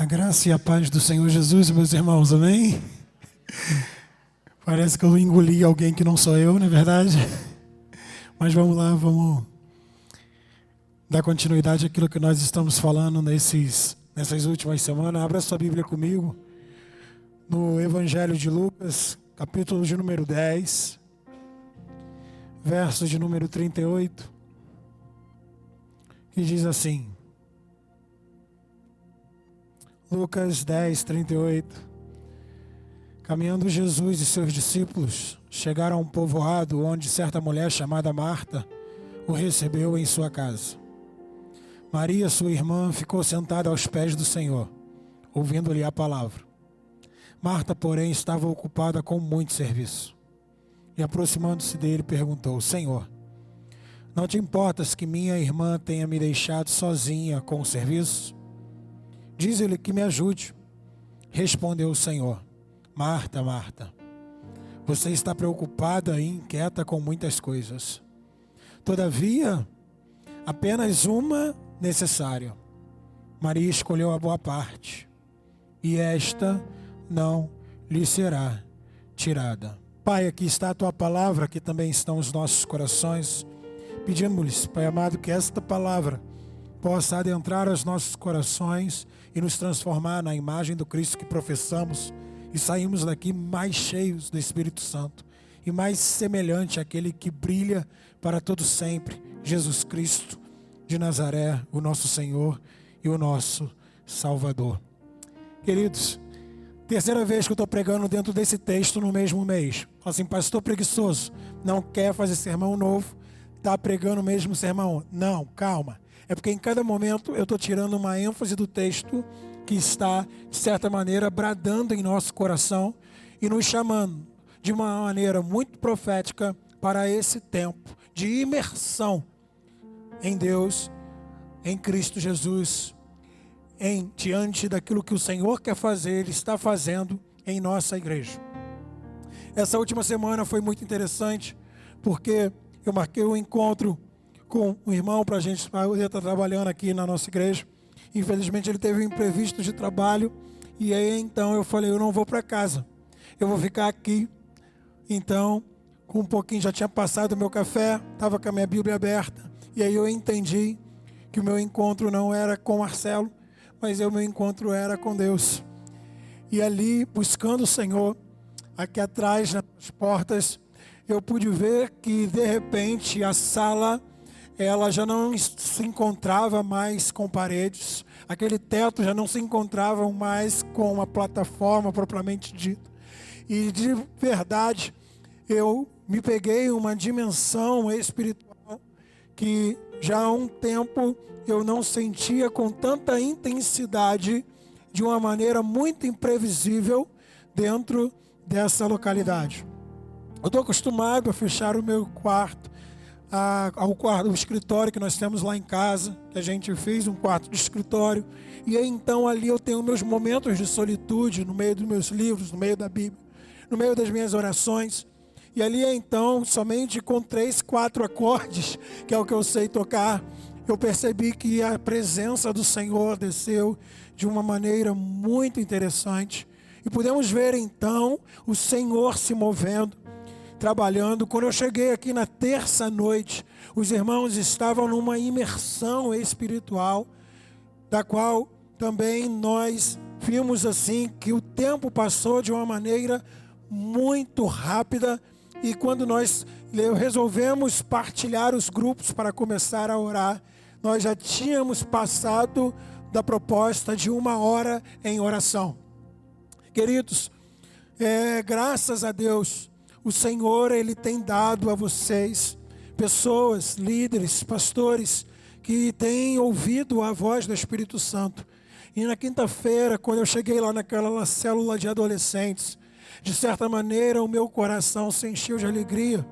A graça e a paz do Senhor Jesus, meus irmãos, amém? Parece que eu engoli alguém que não sou eu, não é verdade? Mas vamos lá, vamos dar continuidade àquilo que nós estamos falando nessas últimas semanas. Abra sua Bíblia comigo, no Evangelho de Lucas, capítulo de número 10, verso de número 38, que diz assim: Lucas 10, 38. Caminhando Jesus e seus discípulos chegaram a um povoado onde certa mulher chamada Marta o recebeu em sua casa. Maria, sua irmã, ficou sentada aos pés do Senhor, ouvindo-lhe a palavra. Marta, porém, estava ocupada com muito serviço. E aproximando-se dele, perguntou: Senhor, não te importas que minha irmã tenha me deixado sozinha com o serviço? Diz-lhe que me ajude. Respondeu o Senhor: Marta, Marta, você está preocupada e inquieta com muitas coisas. Todavia, apenas uma necessária. Maria escolheu a boa parte, e esta não lhe será tirada. Pai, aqui está a tua palavra, aqui também estão os nossos corações. Pedimos-lhes, Pai amado, que esta palavra possa adentrar os nossos corações e nos transformar na imagem do Cristo que professamos, e saímos daqui mais cheios do Espírito Santo e mais semelhante àquele que brilha para todo sempre, Jesus Cristo de Nazaré, o nosso Senhor e o nosso Salvador. Queridos, terceira vez que eu estou pregando dentro desse texto no mesmo mês. Assim, pastor preguiçoso, não quer fazer sermão novo, está pregando o mesmo sermão. Não, calma. É porque em cada momento eu estou tirando uma ênfase do texto que está, de certa maneira, bradando em nosso coração e nos chamando de uma maneira muito profética para esse tempo de imersão em Deus, em Cristo Jesus, diante daquilo que o Senhor quer fazer, Ele está fazendo em nossa igreja. Essa última semana foi muito interessante, porque eu marquei um encontro com um irmão para a gente poder estar trabalhando aqui na nossa igreja. Infelizmente ele teve um imprevisto de trabalho, e aí então eu falei: eu não vou para casa, eu vou ficar aqui. Então, com um pouquinho, já tinha passado o meu café, estava com a minha Bíblia aberta, e aí eu entendi que o meu encontro não era com Marcelo, mas o meu encontro era com Deus. E ali, buscando o Senhor, aqui atrás, nas portas, eu pude ver que de repente a sala, ela já não se encontrava mais com paredes, aquele teto já não se encontrava mais com uma plataforma propriamente dita. E de verdade, eu me peguei uma dimensão espiritual que já há um tempo eu não sentia com tanta intensidade, de uma maneira muito imprevisível dentro dessa localidade. Eu estou acostumado a fechar o meu quarto, o escritório que nós temos lá em casa, que a gente fez um quarto de escritório, e aí, então ali eu tenho meus momentos de solitude no meio dos meus livros, no meio da Bíblia, no meio das minhas orações, e ali então, somente com 3, 4 acordes, que é o que eu sei tocar, eu percebi que a presença do Senhor desceu de uma maneira muito interessante, e podemos ver então o Senhor se movendo, trabalhando. Quando eu cheguei aqui na terça noite, os irmãos estavam numa imersão espiritual, da qual também nós vimos assim que o tempo passou de uma maneira muito rápida, e quando nós resolvemos partilhar os grupos para começar a orar, nós já tínhamos passado da proposta de 1 hora em oração. Queridos, graças a Deus, o Senhor, Ele tem dado a vocês pessoas, líderes, pastores, que têm ouvido a voz do Espírito Santo. E na quinta-feira, quando eu cheguei lá naquela célula de adolescentes, de certa maneira o meu coração se encheu de alegria,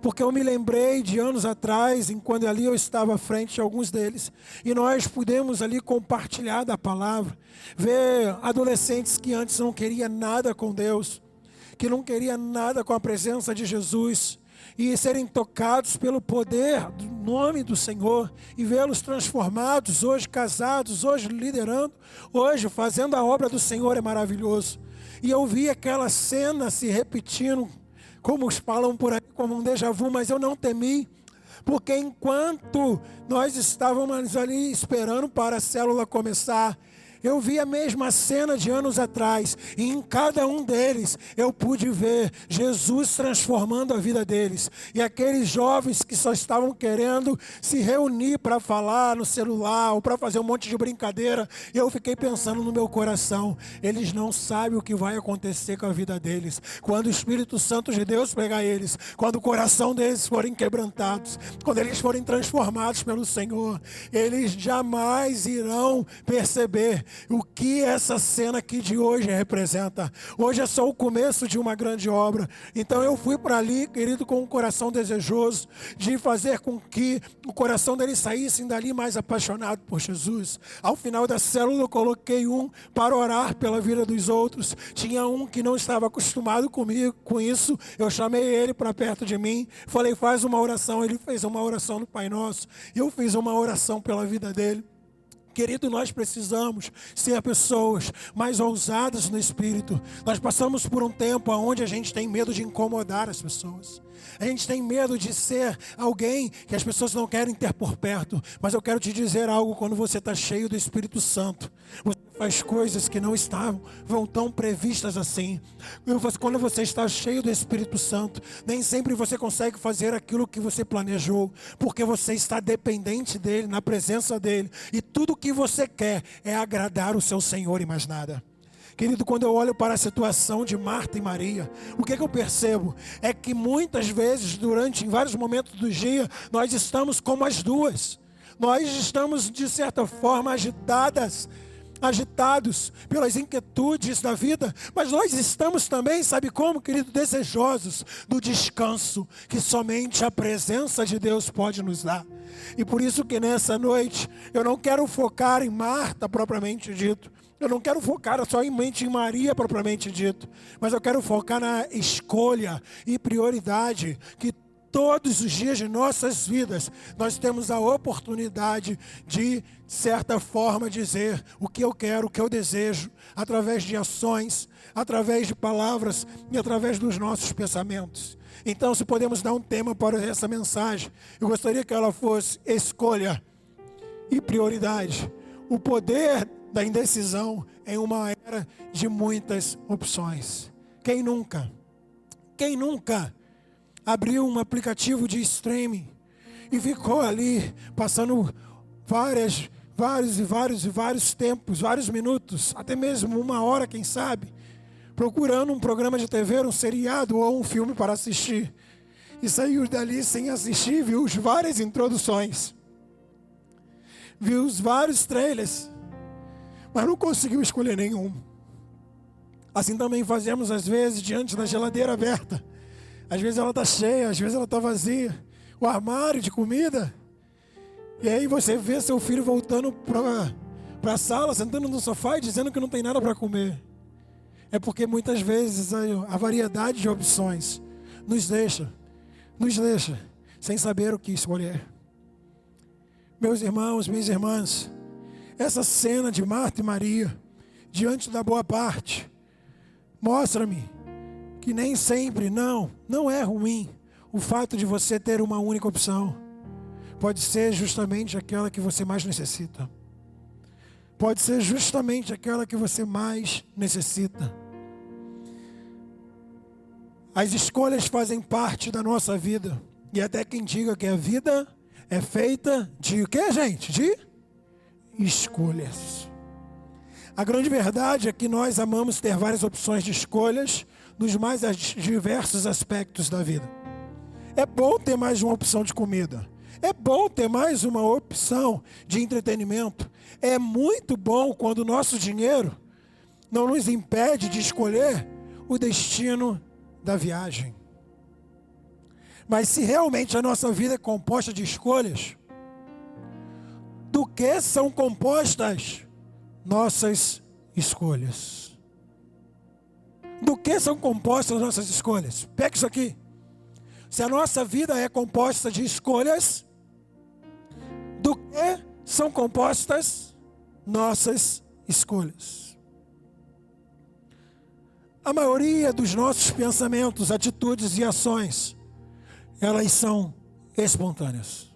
porque eu me lembrei de anos atrás, enquanto ali eu estava à frente de alguns deles, e nós pudemos ali compartilhar da palavra, ver adolescentes que antes não queriam nada com Deus, que não queria nada com a presença de Jesus, e serem tocados pelo poder do nome do Senhor e vê-los transformados, hoje casados, hoje liderando, hoje fazendo a obra do Senhor é maravilhoso. E eu vi aquela cena se repetindo, como falam por aí, como um déjà vu, mas eu não temi, porque enquanto nós estávamos ali esperando para a célula começar, eu vi a mesma cena de anos atrás, e em cada um deles eu pude ver Jesus transformando a vida deles. E aqueles jovens que só estavam querendo se reunir para falar no celular ou para fazer um monte de brincadeira, eu fiquei pensando no meu coração, eles não sabem o que vai acontecer com a vida deles, quando o Espírito Santo de Deus pegar eles, quando o coração deles forem quebrantados, quando eles forem transformados pelo Senhor, eles jamais irão perceber o que essa cena aqui de hoje representa. Hoje é só o começo de uma grande obra. Então eu fui para ali, querido, com um coração desejoso de fazer com que o coração deles saísse dali mais apaixonado por Jesus. Ao final da célula eu coloquei um para orar pela vida dos outros. Tinha um que não estava acostumado comigo, com isso. Eu chamei ele para perto de mim, falei, faz uma oração. Ele fez uma oração no Pai Nosso. Eu fiz uma oração pela vida dele. Querido, nós precisamos ser pessoas mais ousadas no Espírito. Nós passamos por um tempo onde a gente tem medo de incomodar as pessoas. A gente tem medo de ser alguém que as pessoas não querem ter por perto. Mas eu quero te dizer algo, quando você está cheio do Espírito Santo, você faz coisas que não estavam tão previstas assim. Quando você está cheio do Espírito Santo, nem sempre você consegue fazer aquilo que você planejou, porque você está dependente dele, na presença dele, e tudo que você quer é agradar o seu Senhor e mais nada. Querido, quando eu olho para a situação de Marta e Maria, o que eu percebo? É que muitas vezes, em vários momentos do dia, nós estamos como as duas. Nós estamos, de certa forma, agitados pelas inquietudes da vida, mas nós estamos também, sabe como, querido, desejosos do descanso que somente a presença de Deus pode nos dar. E por isso que nessa noite, eu não quero focar em Marta propriamente dito, eu não quero focar somente em Maria propriamente dito, mas eu quero focar na escolha e prioridade que todos os dias de nossas vidas nós temos a oportunidade de certa forma dizer o que eu quero, o que eu desejo, através de ações, através de palavras e através dos nossos pensamentos. Então, se podemos dar um tema para essa mensagem, eu gostaria que ela fosse escolha e prioridade. O poder da indecisão em uma era de muitas opções. Quem nunca abriu um aplicativo de streaming e ficou ali passando vários tempos, vários minutos, até mesmo uma hora, quem sabe, procurando um programa de TV, um seriado ou um filme para assistir, e saiu dali sem assistir, viu várias introduções, viu os vários trailers, mas não conseguiu escolher nenhum. Assim também fazemos às vezes diante da geladeira aberta. Às vezes ela está cheia, às vezes ela está vazia. O armário de comida. E aí você vê seu filho voltando para a sala, sentando no sofá e dizendo que não tem nada para comer. É porque muitas vezes a variedade de opções nos deixa sem saber o que escolher. Meus irmãos, minhas irmãs, essa cena de Marta e Maria, diante da boa parte, mostra-me que nem sempre, não é ruim o fato de você ter uma única opção. Pode ser justamente aquela que você mais necessita. Pode ser justamente aquela que você mais necessita. As escolhas fazem parte da nossa vida. E até quem diga que a vida é feita de o que, gente? De escolhas. A grande verdade é que nós amamos ter várias opções de escolhas nos mais diversos aspectos da vida. É bom ter mais uma opção de comida. É bom ter mais uma opção de entretenimento. É muito bom quando o nosso dinheiro não nos impede de escolher o destino da viagem. Mas se realmente a nossa vida é composta de escolhas, do que são compostas nossas escolhas? Do que são compostas nossas escolhas? Pega isso aqui. se a nossa vida é composta de escolhas, do que são compostas nossas escolhas. A maioria dos nossos pensamentos, atitudes e ações, elas são espontâneas.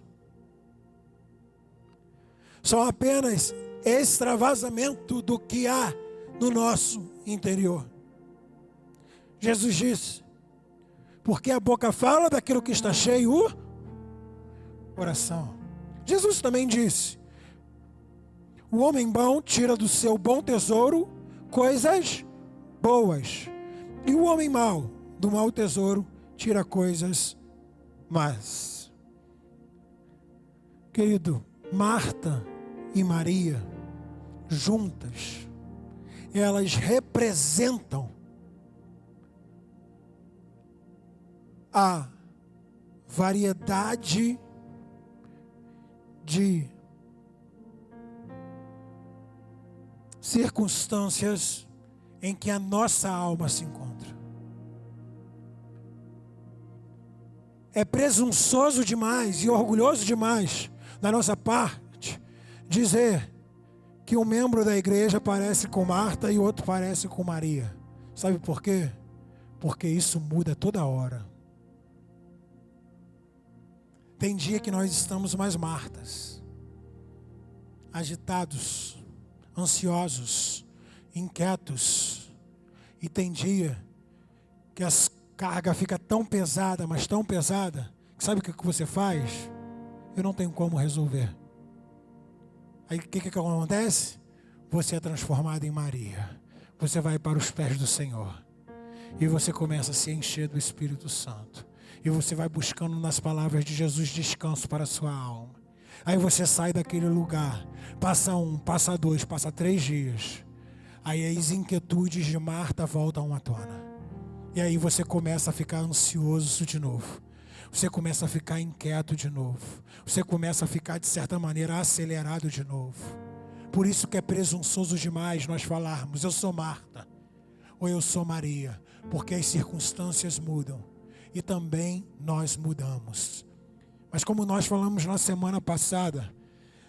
São apenas extravasamento do que há no nosso interior. Jesus disse, porque a boca fala daquilo que está cheio o coração. Jesus também disse, o homem bom tira do seu bom tesouro coisas boas, e o homem mau do mau tesouro tira coisas más. Querido, Marta e Maria, juntas, elas representam a variedade de circunstâncias em que a nossa alma se encontra. É presunçoso demais e orgulhoso demais da nossa parte dizer que um membro da igreja parece com Marta e o outro parece com Maria. Sabe por quê? Porque isso muda toda hora. Tem dia que nós estamos mais Martas, agitados, ansiosos, inquietos. E tem dia que a carga fica tão pesada, mas tão pesada, que sabe o que você faz? Eu não tenho como resolver. Aí o que acontece? Você é transformado em Maria. Você vai para os pés do Senhor. E você começa a se encher do Espírito Santo. E você vai buscando nas palavras de Jesus descanso para a sua alma. Aí você sai daquele lugar. Passa 1, passa 2, passa 3 dias. Aí as inquietudes de Marta voltam à tona. E aí você começa a ficar ansioso de novo. Você começa a ficar inquieto de novo. Você começa a ficar, de certa maneira, acelerado de novo. Por isso que é presunçoso demais nós falarmos, eu sou Marta, ou eu sou Maria. Porque as circunstâncias mudam. E também nós mudamos. Mas como nós falamos na semana passada,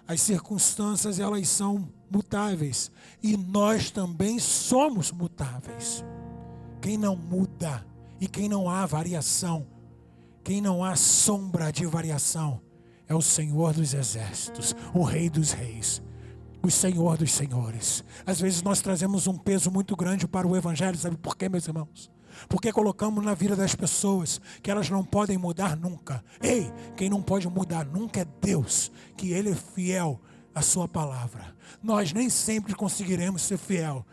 as circunstâncias elas são mutáveis. E nós também somos mutáveis. Quem não muda e quem não há variação, quem não há sombra de variação, é o Senhor dos exércitos, o Rei dos reis, o Senhor dos senhores. Às vezes nós trazemos um peso muito grande para o Evangelho, sabe por quê, meus irmãos? Porque colocamos na vida das pessoas que elas não podem mudar nunca. Ei, quem não pode mudar nunca é Deus, que Ele é fiel à sua palavra. Nós nem sempre conseguiremos ser fiel,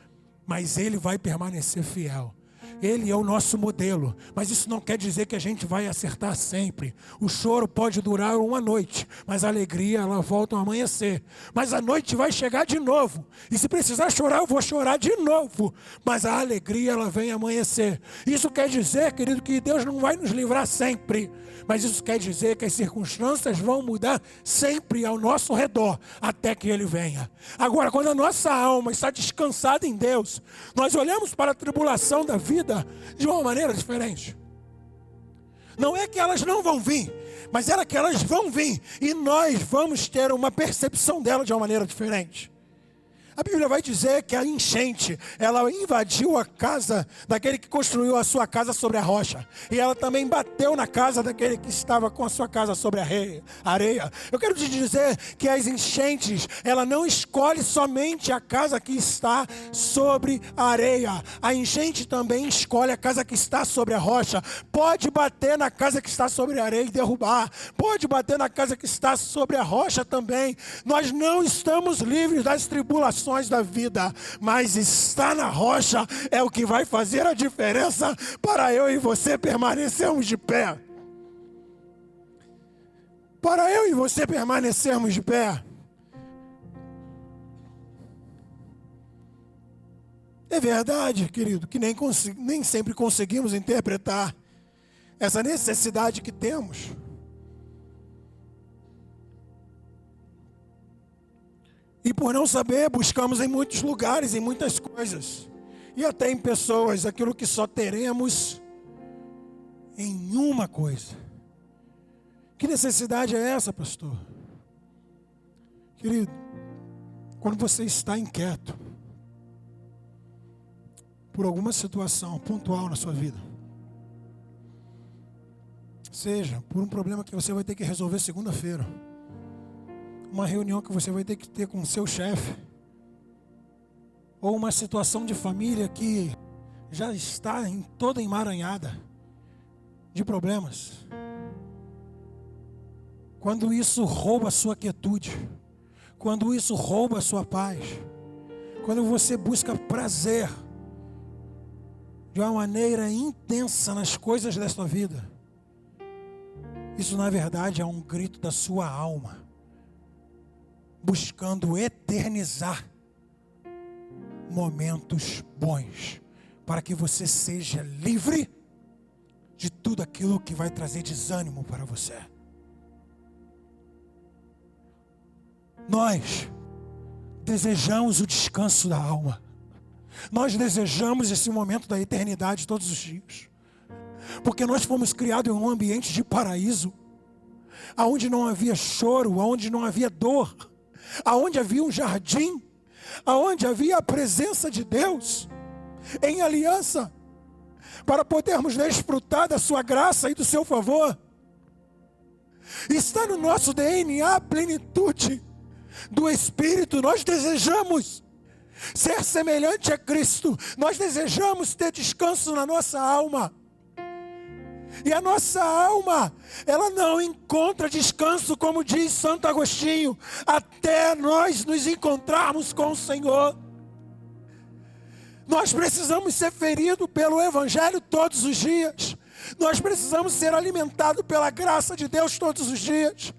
mas Ele vai permanecer fiel. Ele é o nosso modelo, mas isso não quer dizer que a gente vai acertar sempre. O choro pode durar uma noite, mas a alegria ela volta ao amanhecer. Mas a noite vai chegar de novo, e se precisar chorar, eu vou chorar de novo. Mas a alegria ela vem amanhecer. Isso quer dizer, querido, que Deus não vai nos livrar sempre. Mas isso quer dizer que as circunstâncias vão mudar sempre ao nosso redor, até que Ele venha. Agora, quando a nossa alma está descansada em Deus, nós olhamos para a tribulação da vida de uma maneira diferente. Não é que elas não vão vir, mas é que elas vão vir, e nós vamos ter uma percepção dela de uma maneira diferente. A Bíblia vai dizer que a enchente, ela invadiu a casa daquele que construiu a sua casa sobre a rocha. E ela também bateu na casa daquele que estava com a sua casa sobre a areia. Eu quero te dizer que as enchentes, ela não escolhe somente a casa que está sobre a areia. A enchente também escolhe a casa que está sobre a rocha. Pode bater na casa que está sobre a areia e derrubar. Pode bater na casa que está sobre a rocha também. Nós não estamos livres das tribulações da vida, mas estar na rocha é o que vai fazer a diferença para eu e você permanecermos de pé. Para eu e você permanecermos de pé. É verdade, querido, que nem sempre conseguimos interpretar essa necessidade que temos. E por não saber, buscamos em muitos lugares, em muitas coisas. E até em pessoas, aquilo que só teremos em uma coisa. Que necessidade é essa, pastor? Querido, quando você está inquieto por alguma situação pontual na sua vida, seja por um problema que você vai ter que resolver segunda-feira, uma reunião que você vai ter que ter com o seu chefe, ou uma situação de família que já está toda emaranhada de problemas. Quando isso rouba a sua quietude, quando isso rouba a sua paz, quando você busca prazer de uma maneira intensa nas coisas desta vida, isso na verdade é um grito da sua alma, buscando eternizar momentos bons, para que você seja livre de tudo aquilo que vai trazer desânimo para você. Nós desejamos o descanso da alma. Nós desejamos esse momento da eternidade todos os dias. Porque nós fomos criados em um ambiente de paraíso, aonde não havia choro, aonde não havia dor, aonde havia um jardim, aonde havia a presença de Deus em aliança, para podermos desfrutar da sua graça e do seu favor. Está no nosso DNA a plenitude do Espírito. Nós desejamos ser semelhante a Cristo. Nós desejamos ter descanso na nossa alma. E a nossa alma, ela não encontra descanso, como diz Santo Agostinho, até nós nos encontrarmos com o Senhor. Nós precisamos ser feridos pelo Evangelho todos os dias. Nós precisamos ser alimentados pela graça de Deus todos os dias.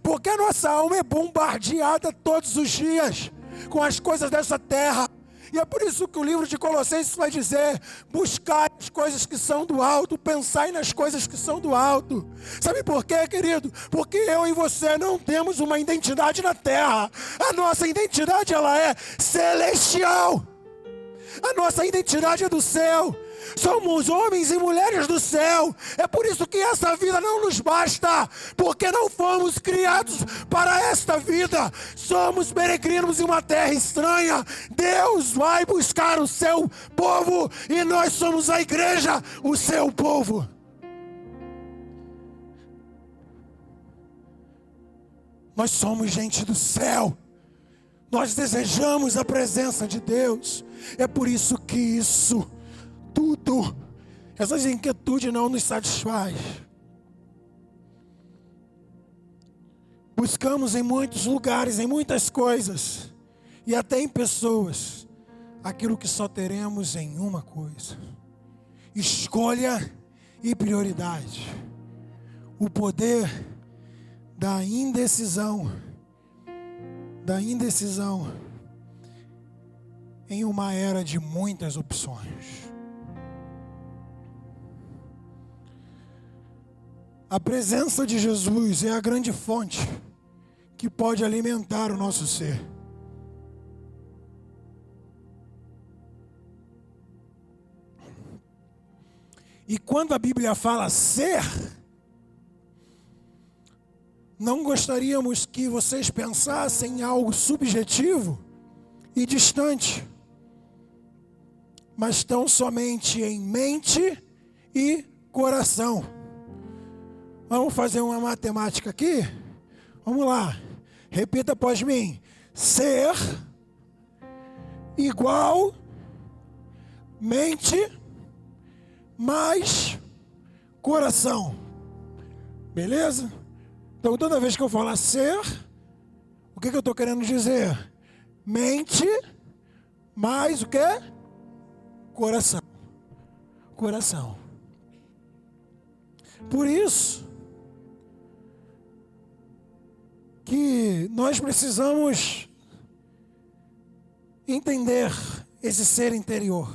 Porque a nossa alma é bombardeada todos os dias com as coisas dessa terra. E é por isso que o livro de Colossenses vai dizer: buscai as coisas que são do alto, pensai nas coisas que são do alto. Sabe por quê, querido? Porque eu e você não temos uma identidade na terra. A nossa identidade, ela é celestial. A nossa identidade é do céu. Somos homens e mulheres do céu. É por isso que essa vida não nos basta, porque não fomos criados para esta vida. Somos peregrinos em uma terra estranha. Deus vai buscar o seu povo e nós somos a igreja, o seu povo. Nós somos gente do céu. Nós desejamos a presença de Deus. É por isso que isso tudo, essas inquietudes não nos satisfaz. Buscamos em muitos lugares, em muitas coisas, e até em pessoas, aquilo que só teremos em uma coisa: escolha e prioridade. O poder da indecisão em uma era de muitas opções. A presença de Jesus é a grande fonte que pode alimentar o nosso ser. E quando a Bíblia fala ser, não gostaríamos que vocês pensassem em algo subjetivo e distante, mas tão somente em mente e coração. Vamos fazer uma matemática aqui? Vamos lá. Repita após mim. Ser igual mente mais coração. Beleza? Então toda vez que eu falar ser, o que eu estou querendo dizer? Mente mais o quê? Coração. Coração. Por isso que nós precisamos entender esse ser interior,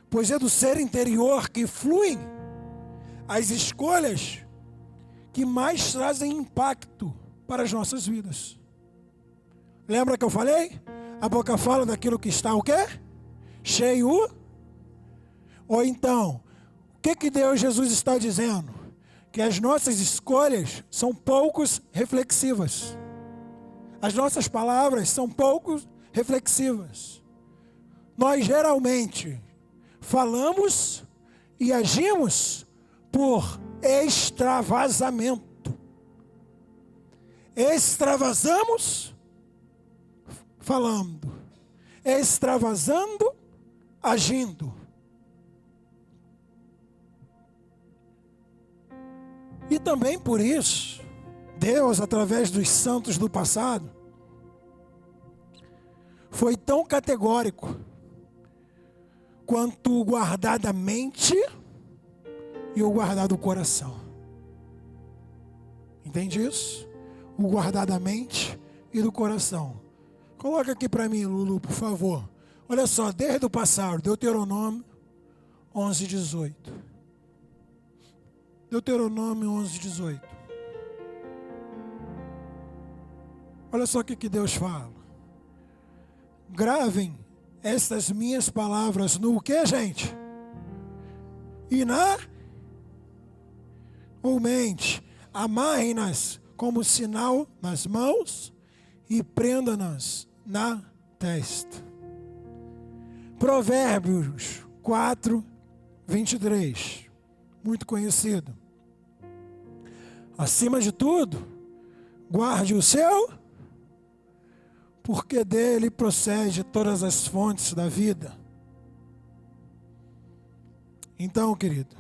pois é do ser interior que fluem as escolhas que mais trazem impacto para as nossas vidas. Lembra que eu falei? A boca fala daquilo que está o quê? Cheio. Ou então, que Deus Jesus está dizendo? Que as nossas escolhas são pouco reflexivas. As nossas palavras são pouco reflexivas. Nós geralmente falamos e agimos por extravasamento. Extravasamos falando, extravasando agindo. E também por isso, Deus, através dos santos do passado, foi tão categórico quanto o guardar da mente e o guardar do coração. Entende isso? O guardar da mente e do coração. Coloca aqui para mim, Lulu, por favor. Olha só, desde o passado, Deuteronômio 11:18. Deuteronômio 11:18. Olha só o que Deus fala. Gravem estas minhas palavras no que, gente? E na ou mente. Amarrem-nas como sinal nas mãos e prenda-nas na testa. Provérbios 4:23. Muito conhecido. Acima de tudo, guarde o seu, porque dele procede todas as fontes da vida. Então, querido,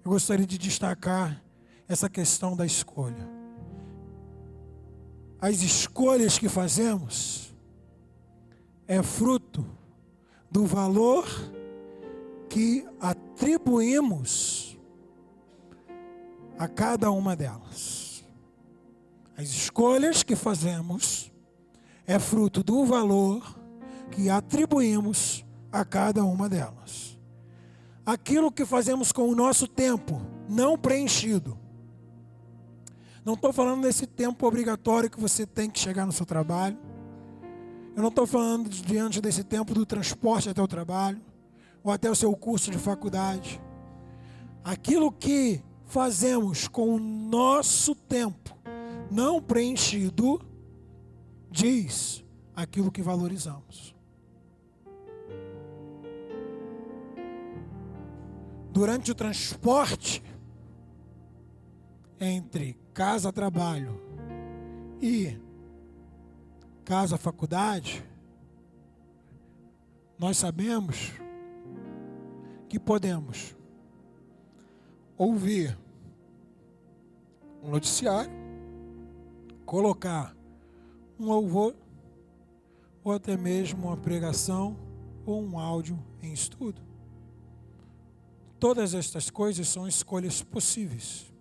eu gostaria de destacar essa questão da escolha. As escolhas que fazemos é fruto do valor que atribuímos a cada uma delas. As escolhas que fazemos é fruto do valor que atribuímos a cada uma delas. Aquilo que fazemos com o nosso tempo não preenchido. Não estou falando desse tempo obrigatório que você tem que chegar no seu trabalho. Eu não estou falando diante desse tempo do transporte até o trabalho, ou até o seu curso de faculdade. Aquilo que fazemos com o nosso tempo não preenchido, diz aquilo que valorizamos. Durante o transporte entre casa-trabalho e casa-faculdade, nós sabemos que podemos ouvir um noticiário, colocar um louvor, ou até mesmo uma pregação ou um áudio em estudo. Todas estas coisas são escolhas possíveis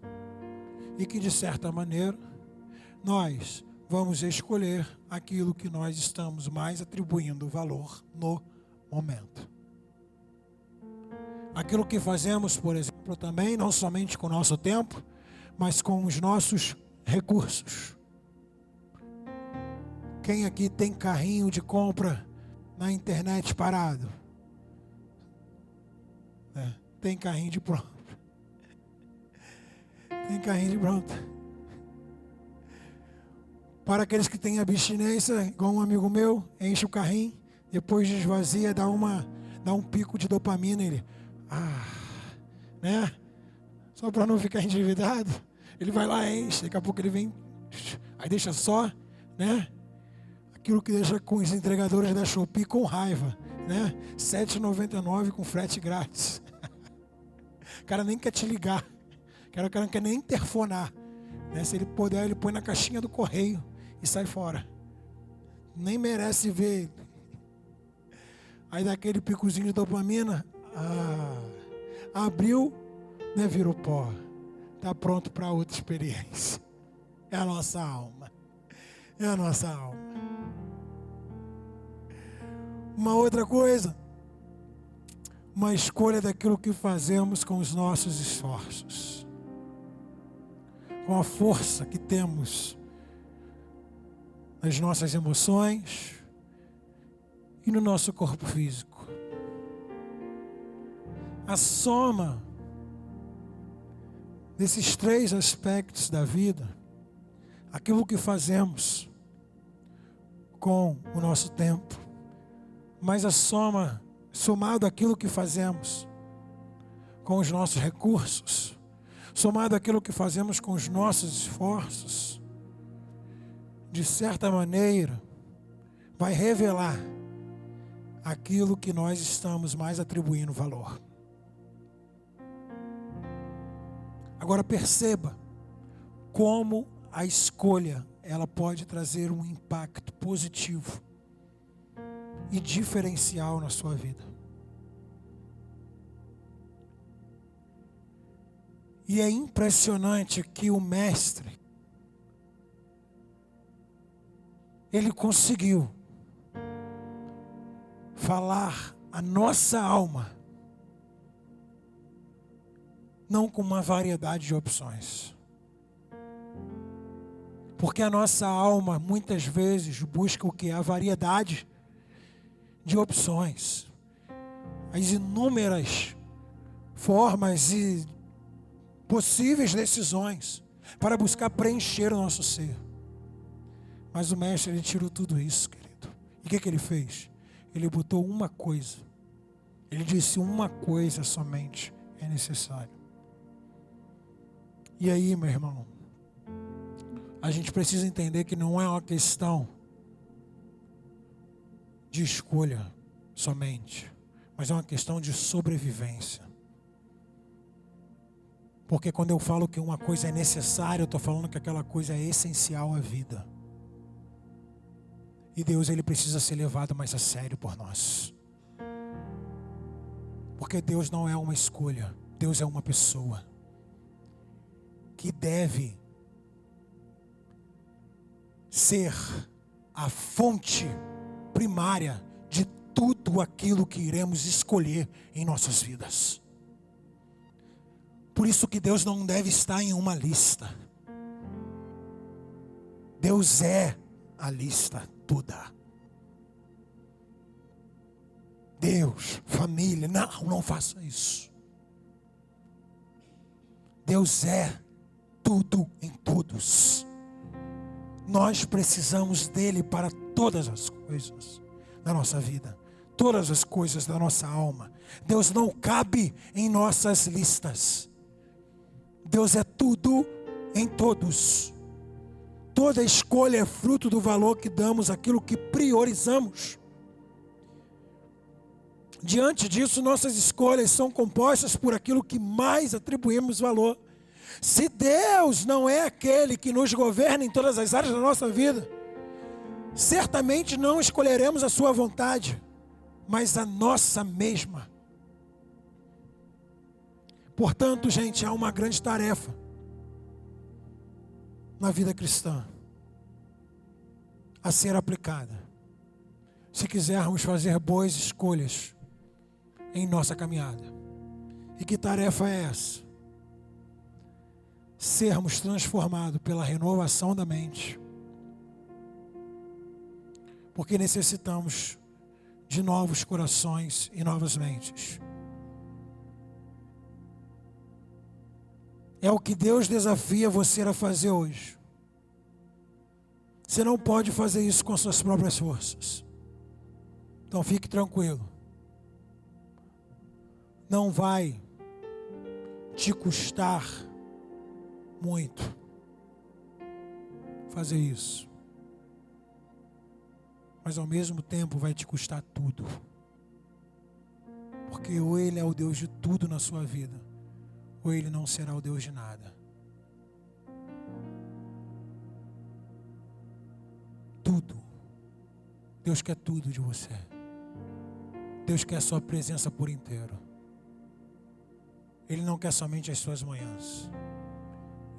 e que, de certa maneira, nós vamos escolher aquilo que nós estamos mais atribuindo valor no momento. Aquilo que fazemos, por exemplo, também, não somente com o nosso tempo, mas com os nossos recursos. Quem aqui tem carrinho de compra na internet parado? Tem carrinho de pronto. Tem carrinho de pronto. Para aqueles que têm abstinência, igual um amigo meu, enche o carrinho, depois esvazia, dá um pico de dopamina, ele, né? Só para não ficar endividado, ele vai lá, enche, daqui a pouco ele vem, aí deixa só, né? Aquilo que deixa com os entregadores da Shopee com raiva, né? R$ 7,99 com frete grátis. O cara nem quer te ligar, o cara não quer nem interfonar, né? Se ele puder, ele põe na caixinha do correio e sai fora. Nem merece ver. Aí dá aquele picozinho de dopamina, abriu, né, virou pó. Está pronto para outra experiência. É a nossa alma. É a nossa alma. Uma outra coisa, uma escolha daquilo que fazemos com os nossos esforços, com a força que temos nas nossas emoções e no nosso corpo físico. A soma desses 3 aspectos da vida, aquilo que fazemos com o nosso tempo, mas a somado aquilo que fazemos com os nossos recursos, somado aquilo que fazemos com os nossos esforços, de certa maneira, vai revelar aquilo que nós estamos mais atribuindo valor. Agora perceba como a escolha, ela pode trazer um impacto positivo e diferencial na sua vida. E é impressionante que o mestre, ele conseguiu falar a nossa alma, não com uma variedade de opções. Porque a nossa alma muitas vezes busca o que? A variedade de opções. As inúmeras formas e possíveis decisões para buscar preencher o nosso ser. Mas o mestre, ele tirou tudo isso, querido. E o que ele fez? Ele botou uma coisa. Ele disse: uma coisa somente é necessário. E aí, meu irmão, a gente precisa entender que não é uma questão de escolha somente, mas é uma questão de sobrevivência. Porque quando eu falo que uma coisa é necessária, eu estou falando que aquela coisa é essencial à vida. E Deus, ele precisa ser levado mais a sério por nós. Porque Deus não é uma escolha, Deus é uma pessoa que deve ser a fonte primária de tudo aquilo que iremos escolher em nossas vidas. Por isso que Deus não deve estar em uma lista. Deus é a lista toda. Deus, família, não faça isso. Deus é tudo em todos. Nós precisamos dele para todas as coisas da nossa vida, todas as coisas da nossa alma. Deus não cabe em nossas listas. Deus é tudo em todos. Toda escolha é fruto do valor que damos àquilo que priorizamos. Diante disso, nossas escolhas são compostas por aquilo que mais atribuímos valor. Se Deus não é aquele que nos governa em todas as áreas da nossa vida, certamente não escolheremos a sua vontade, mas a nossa mesma. Portanto, gente, há uma grande tarefa na vida cristã a ser aplicada, se quisermos fazer boas escolhas em nossa caminhada. E que tarefa é essa? Sermos transformados pela renovação da mente. Porque necessitamos de novos corações e novas mentes. É o que Deus desafia você a fazer hoje. Você não pode fazer isso com as suas próprias forças. Então fique tranquilo. Não vai te custar muito fazer isso. Mas ao mesmo tempo vai te custar tudo. Porque ou Ele é o Deus de tudo na sua vida, ou Ele não será o Deus de nada. Tudo. Deus quer tudo de você. Deus quer a sua presença por inteiro. Ele não quer somente as suas manhãs.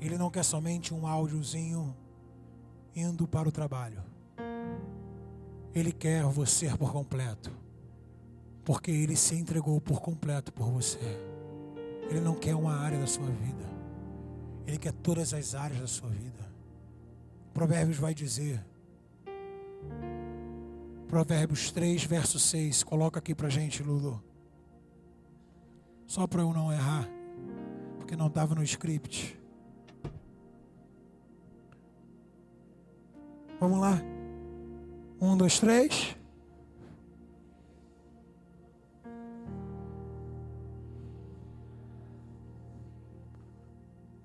Ele não quer somente um áudiozinho indo para o trabalho. Ele quer você por completo. Porque Ele se entregou por completo por você. Ele não quer uma área da sua vida. Ele quer todas as áreas da sua vida. Provérbios vai dizer. Provérbios 3, verso 6. Coloca aqui pra gente, Lulu. Só para eu não errar. porque não estava no script. Vamos lá. 1, 2, 3.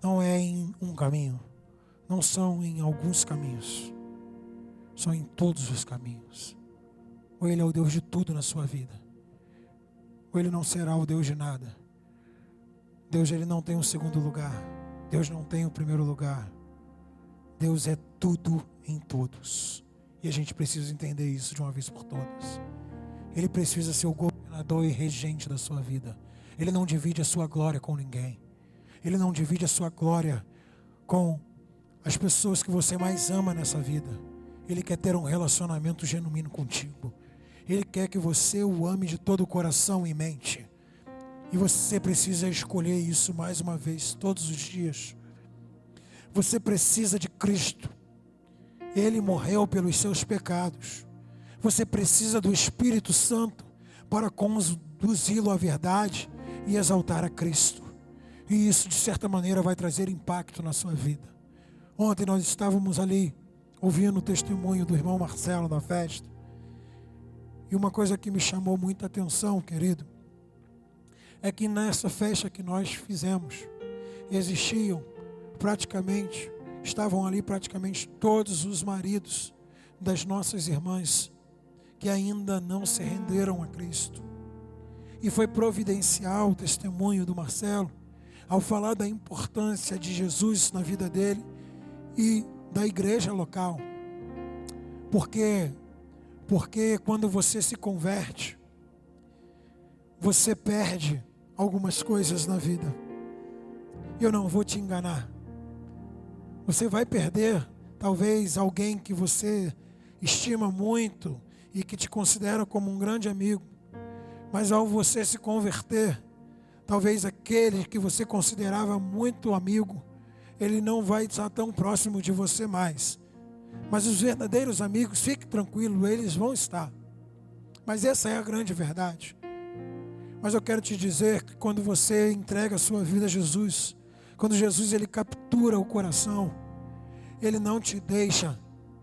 Não é em um caminho. Não são em alguns caminhos. São em todos os caminhos. Ou Ele é o Deus de tudo na sua vida, ou Ele não será o Deus de nada. Deus, Ele não tem um segundo lugar. Deus não tem o primeiro lugar. Deus é tudo em todos. E a gente precisa entender isso de uma vez por todas. Ele precisa ser o governador e regente da sua vida. Ele não divide a sua glória com ninguém. Ele não divide a sua glória com as pessoas que você mais ama nessa vida. Ele quer ter um relacionamento genuíno contigo. Ele quer que você o ame de todo o coração e mente. E você precisa escolher isso mais uma vez, todos os dias. Você precisa de Cristo. Ele morreu pelos seus pecados. Você precisa do Espírito Santo para conduzi-lo à verdade e exaltar a Cristo. E isso, de certa maneira, vai trazer impacto na sua vida. Ontem nós estávamos ali, ouvindo o testemunho do irmão Marcelo na festa. E uma coisa que me chamou muita atenção, querido, é que nessa festa que nós fizemos, estavam ali praticamente todos os maridos das nossas irmãs que ainda não se renderam a Cristo. E foi providencial o testemunho do Marcelo, ao falar da importância de Jesus na vida dele e da igreja local. Porque quando você se converte, você perde algumas coisas na vida. Eu não vou te enganar. Você vai perder, talvez, alguém que você estima muito e que te considera como um grande amigo. Mas ao você se converter, talvez aquele que você considerava muito amigo, ele não vai estar tão próximo de você mais. Mas os verdadeiros amigos, fique tranquilo, eles vão estar. Mas essa é a grande verdade. Mas eu quero te dizer que quando você entrega a sua vida a Jesus, quando Jesus ele captura o coração, Ele não te deixa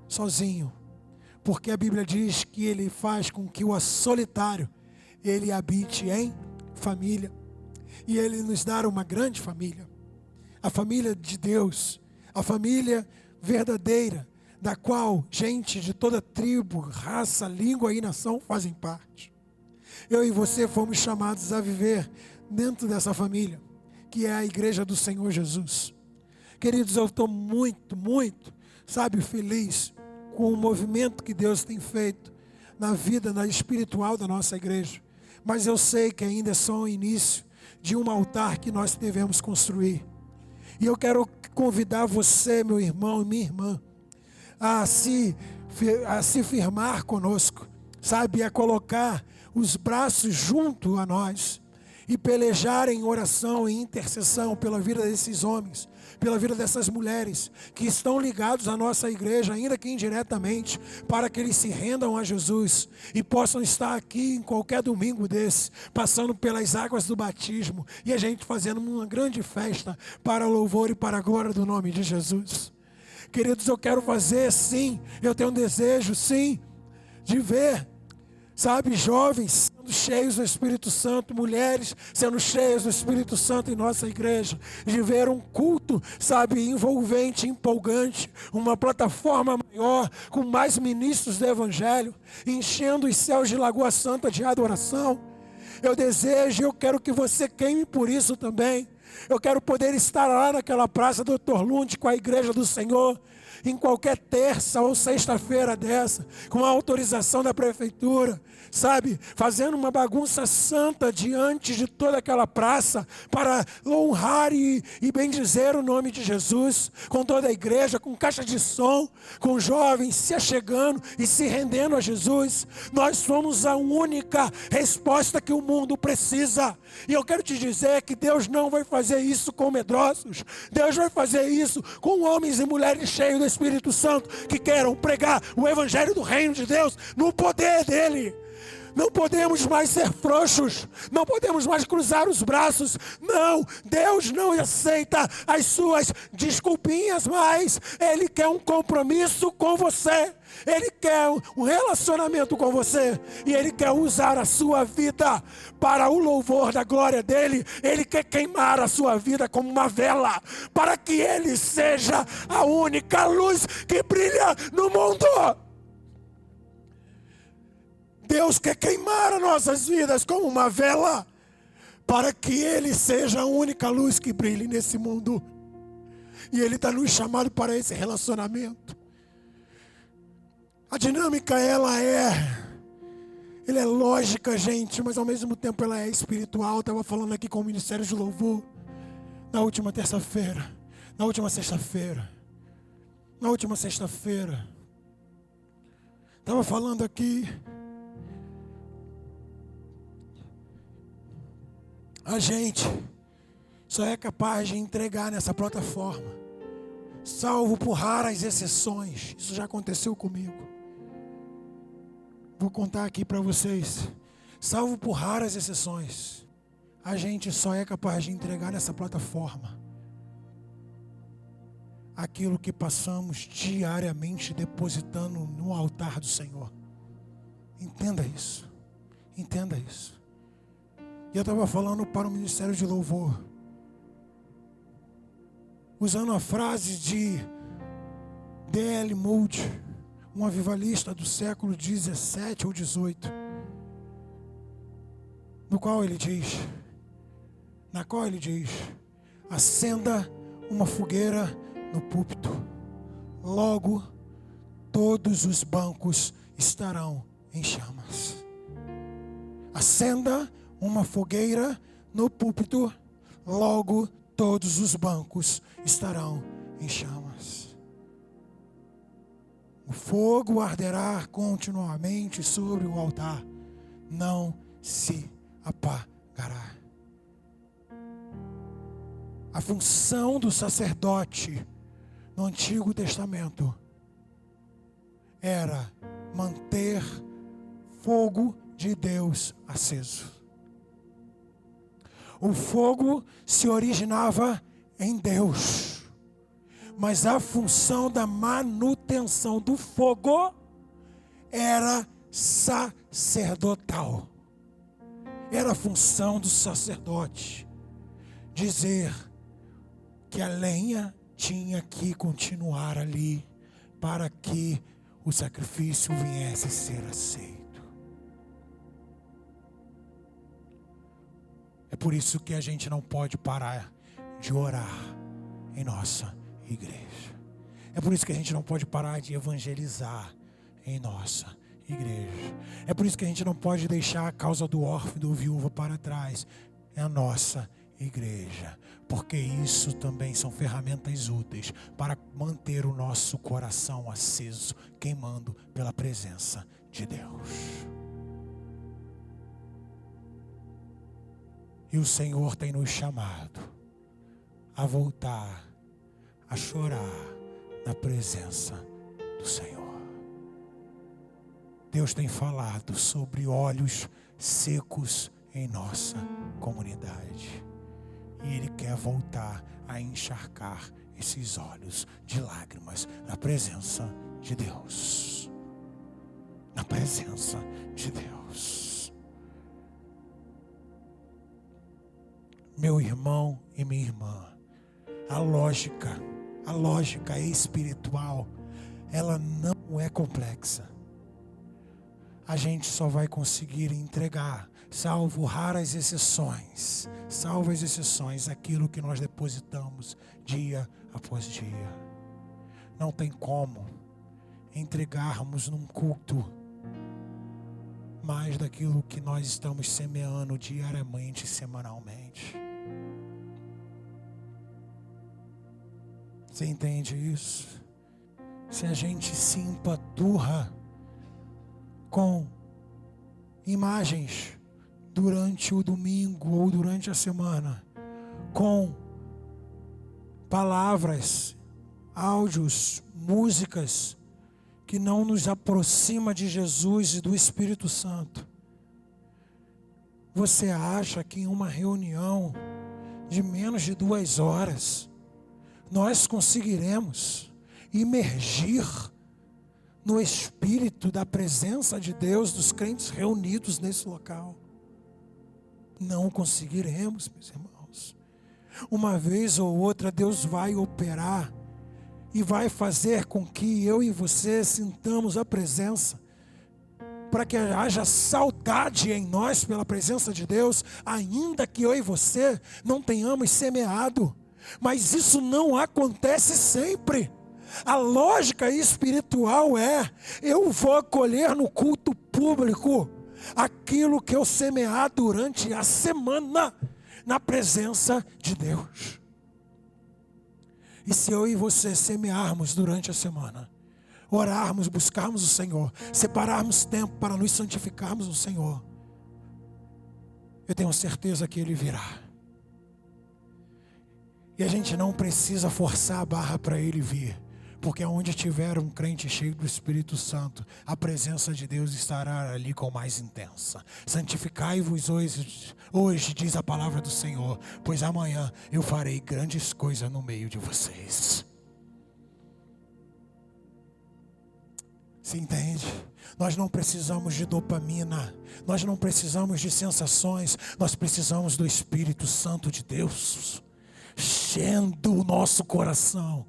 sozinho. Porque a Bíblia diz que Ele faz com que o solitário, ele habite em família. E Ele nos dá uma grande família. A família de Deus, a família verdadeira, da qual gente de toda tribo, raça, língua e nação fazem parte. Eu e você fomos chamados a viver dentro dessa família, que é a igreja do Senhor Jesus. Queridos, eu estou muito, feliz com o movimento que Deus tem feito na vida espiritual da nossa igreja. Mas eu sei que ainda é só o início de um altar que nós devemos construir. E eu quero convidar você, meu irmão e minha irmã, a se firmar conosco, a colocar os braços junto a nós e pelejar em oração e intercessão pela vida desses homens, pela vida dessas mulheres que estão ligados à nossa igreja, ainda que indiretamente, para que eles se rendam a Jesus e possam estar aqui em qualquer domingo desse, passando pelas águas do batismo e a gente fazendo uma grande festa para o louvor e para a glória do nome de Jesus. Queridos, eu quero fazer sim, eu tenho um desejo sim, de ver, jovens sendo cheios do Espírito Santo, mulheres sendo cheias do Espírito Santo em nossa igreja, de ver um culto, envolvente, empolgante, uma plataforma maior, com mais ministros do Evangelho, enchendo os céus de Lagoa Santa de adoração. Eu desejo, eu quero que você queime por isso também. Eu quero poder estar lá naquela praça do Dr. Lund com a igreja do Senhor, em qualquer terça ou sexta-feira dessa, com a autorização da prefeitura, fazendo uma bagunça santa diante de toda aquela praça, para honrar e bendizer o nome de Jesus, com toda a igreja, com caixa de som, com jovens se achegando e se rendendo a Jesus. Nós somos a única resposta que o mundo precisa, e eu quero te dizer que Deus não vai fazer isso com medrosos, Deus vai fazer isso com homens e mulheres cheios do Espírito Santo, que queiram pregar o Evangelho do Reino de Deus, no poder dEle. Não podemos mais ser frouxos, não podemos mais cruzar os braços. Não, Deus não aceita as suas desculpinhas mais. Ele quer um compromisso com você. Ele quer um relacionamento com você. E Ele quer usar a sua vida para o louvor da glória dEle. Ele quer queimar a sua vida como uma vela, para que Ele seja a única luz que brilha no mundo. Deus quer queimar as nossas vidas como uma vela, para que Ele seja a única luz que brilhe nesse mundo. E Ele está nos chamando para esse relacionamento. A dinâmica, ela é lógica, gente, mas ao mesmo tempo ela é espiritual. Eu estava falando aqui com o Ministério de Louvor na última sexta-feira. Estava falando aqui. A gente só é capaz de entregar nessa plataforma, salvo por raras exceções. Isso já aconteceu comigo. Vou contar aqui para vocês. Salvo por raras exceções, a gente só é capaz de entregar nessa plataforma aquilo que passamos diariamente depositando no altar do Senhor. Entenda isso. Entenda isso. E eu estava falando para o Ministério de Louvor, usando a frase de D.L. Moody, um avivalista do século 17 ou 18, na qual ele diz: acenda uma fogueira no púlpito, logo todos os bancos estarão em chamas. Acenda uma fogueira no púlpito, logo todos os bancos estarão em chamas. O fogo arderá continuamente sobre o altar, não se apagará. A função do sacerdote no Antigo Testamento era manter fogo de Deus aceso. O fogo se originava em Deus, mas a função da manutenção do fogo era sacerdotal. Era a função do sacerdote dizer que a lenha tinha que continuar ali para que o sacrifício viesse a ser aceito. É por isso que a gente não pode parar de orar em nossa igreja. É por isso que a gente não pode parar de evangelizar em nossa igreja. É por isso que a gente não pode deixar a causa do órfão e do viúva para trás. É a nossa igreja. Porque isso também são ferramentas úteis para manter o nosso coração aceso, queimando pela presença de Deus. E o Senhor tem nos chamado a voltar a chorar na presença do Senhor. Deus tem falado sobre olhos secos em nossa comunidade. E Ele quer voltar a encharcar esses olhos de lágrimas na presença de Deus. Na presença de Deus. Meu irmão e minha irmã, a lógica espiritual, ela não é complexa. A gente só vai conseguir entregar, salvo raras exceções, aquilo que nós depositamos dia após dia. Não tem como entregarmos num culto mais daquilo que nós estamos semeando diariamente e semanalmente. Você entende isso? Se a gente se empaturra com imagens durante o domingo ou durante a semana, com palavras, áudios, músicas que não nos aproxima de Jesus e do Espírito Santo, Você acha que em uma reunião de menos de 2 horas, nós conseguiremos imergir no espírito da presença de Deus dos crentes reunidos nesse local? Não conseguiremos, meus irmãos. Uma vez ou outra Deus vai operar e vai fazer com que eu e você sintamos a presença, para que haja saudade em nós pela presença de Deus, ainda que eu e você não tenhamos semeado. Mas isso não acontece sempre. A lógica espiritual é: eu vou colher no culto público aquilo que eu semear durante a semana, na presença de Deus. E se eu e você semearmos durante a semana, orarmos, buscarmos o Senhor, separarmos tempo para nos santificarmos no Senhor, eu tenho certeza que Ele virá. E a gente não precisa forçar a barra para Ele vir, porque onde tiver um crente cheio do Espírito Santo, a presença de Deus estará ali com mais intensa. Santificai-vos hoje, diz a palavra do Senhor, pois amanhã eu farei grandes coisas no meio de vocês. Se entende? Nós não precisamos de dopamina, nós não precisamos de sensações, nós precisamos do Espírito Santo de Deus enchendo o nosso coração,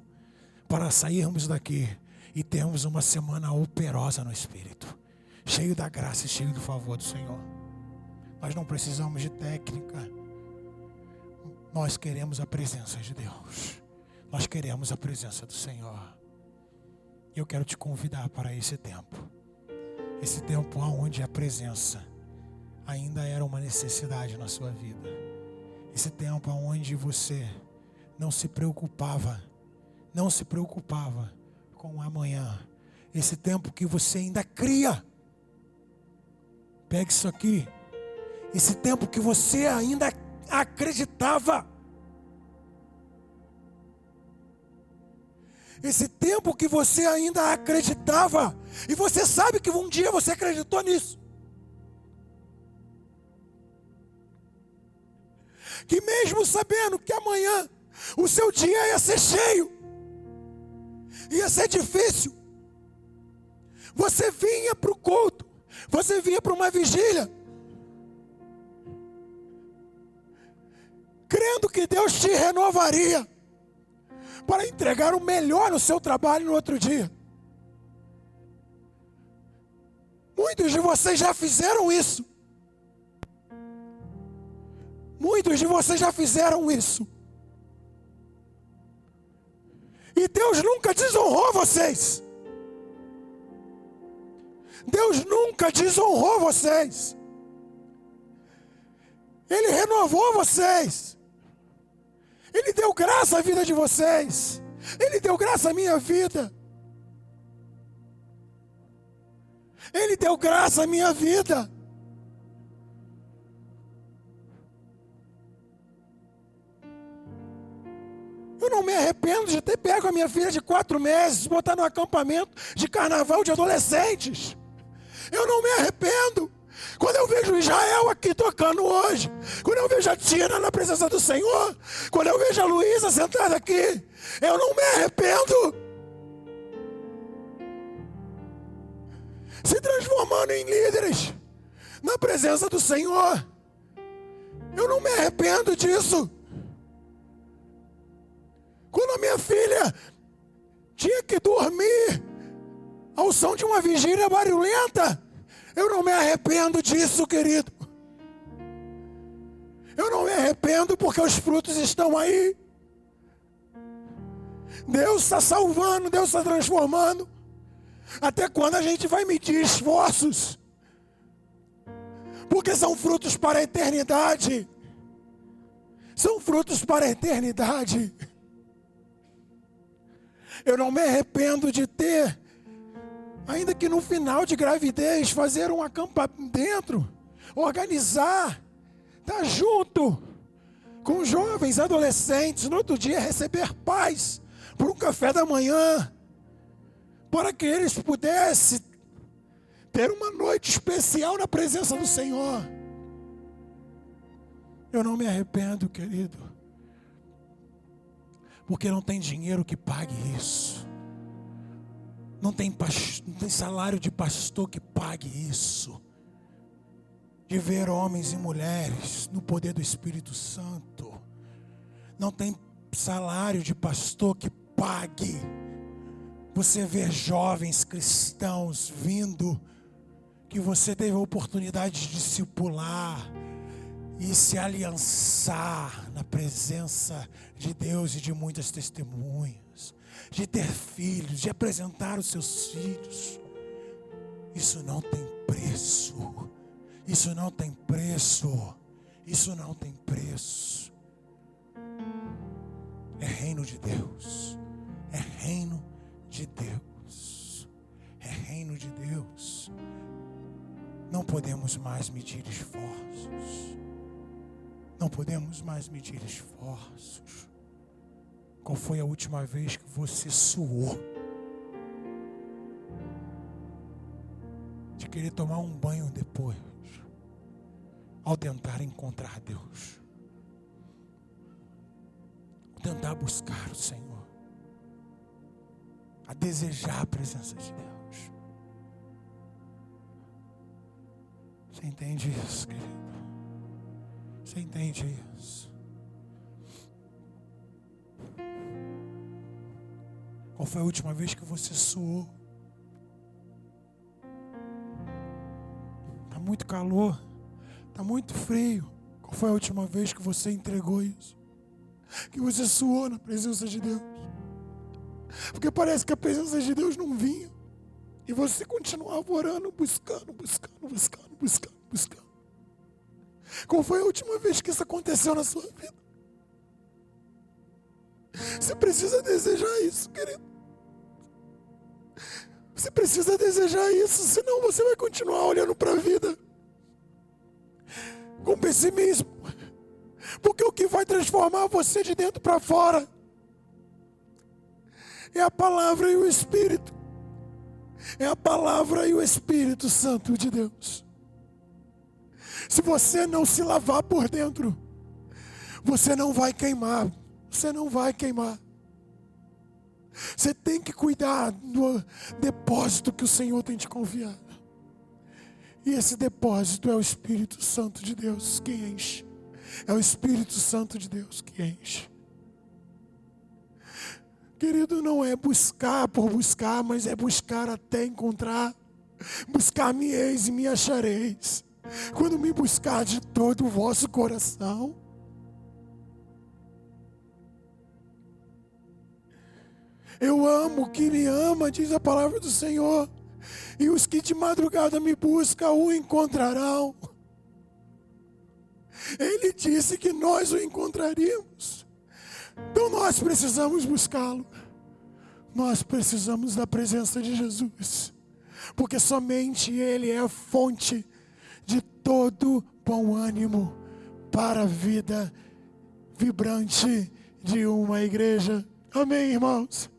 para sairmos daqui e termos uma semana operosa no Espírito, cheio da graça e cheio do favor do Senhor. Nós não precisamos de técnica, nós queremos a presença de Deus, nós queremos a presença do Senhor. E eu quero te convidar para esse tempo onde a presença ainda era uma necessidade na sua vida, esse tempo onde você não se preocupava com o amanhã, esse tempo que você ainda cria. Pegue isso aqui, esse tempo que você ainda acreditava, esse tempo que você ainda acreditava, e você sabe que um dia você acreditou nisso, que mesmo sabendo que amanhã o seu dia ia ser cheio, ia ser difícil, você vinha para o culto, você vinha para uma vigília, crendo que Deus te renovaria para entregar o melhor no seu trabalho no outro dia. Muitos de vocês já fizeram isso. Muitos de vocês já fizeram isso. E Deus nunca desonrou vocês. Deus nunca desonrou vocês. Ele renovou vocês. Ele deu graça à vida de vocês. Ele deu graça à minha vida. Ele deu graça à minha vida. Eu não me arrependo de ter pego a minha filha de 4 meses, botar no acampamento de carnaval de adolescentes. Eu não me arrependo. Quando eu vejo Israel aqui tocando hoje, quando eu vejo a Tina na presença do Senhor, quando eu vejo a Luísa sentada aqui, eu não me arrependo. Se transformando em líderes na presença do Senhor, eu não me arrependo disso. Quando a minha filha tinha que dormir ao som de uma vigília barulhenta, eu não me arrependo disso, querido. Eu não me arrependo porque os frutos estão aí. Deus está salvando, Deus está transformando. Até quando a gente vai medir esforços? Porque são frutos para a eternidade. São frutos para a eternidade. Eu não me arrependo de ter, ainda que no final de gravidez, fazer um acampamento dentro, organizar, estar junto com jovens, adolescentes, no outro dia receber pais por um café da manhã, para que eles pudessem ter uma noite especial na presença do Senhor. Eu não me arrependo, querido, porque não tem dinheiro que pague isso. Não tem salário de pastor que pague isso. De ver homens e mulheres no poder do Espírito Santo. Não tem salário de pastor que pague você ver jovens cristãos vindo, que você teve a oportunidade de discipular e se aliançar na presença de Deus e de muitas testemunhas, de ter filhos, de apresentar os seus filhos. Isso não tem preço. Isso não tem preço. Isso não tem preço. É reino de Deus. É reino de Deus. É reino de Deus. Não podemos mais medir esforços. Não podemos mais medir esforços. Qual foi a última vez que você suou de querer tomar um banho depois, ao tentar encontrar Deus, ao tentar buscar o Senhor, a desejar a presença de Deus? Você entende isso, querido? Você entende isso? Qual foi a última vez que você suou? Está muito calor, está muito frio. Qual foi a última vez que você entregou isso? Que você suou na presença de Deus? Porque parece que a presença de Deus não vinha. E você continuava orando, buscando. Qual foi a última vez que isso aconteceu na sua vida? Você precisa desejar isso, querido. Você precisa desejar isso, senão você vai continuar olhando para a vida com pessimismo. Porque o que vai transformar você de dentro para fora é a palavra e o Espírito. É a palavra e o Espírito Santo de Deus. Se você não se lavar por dentro, você não vai queimar. Você não vai queimar. Você tem que cuidar do depósito que o Senhor tem te confiado. E esse depósito é o Espírito Santo de Deus que enche. É o Espírito Santo de Deus que enche. Querido, não é buscar por buscar, mas é buscar até encontrar. Buscar-me-eis e me achareis, quando me buscar de todo o vosso coração. Eu amo quem me ama, diz a palavra do Senhor. E os que de madrugada me buscam o encontrarão. Ele disse que nós o encontraríamos. Então nós precisamos buscá-lo. Nós precisamos da presença de Jesus. Porque somente Ele é a fonte de todo bom ânimo para a vida vibrante de uma igreja. Amém, irmãos?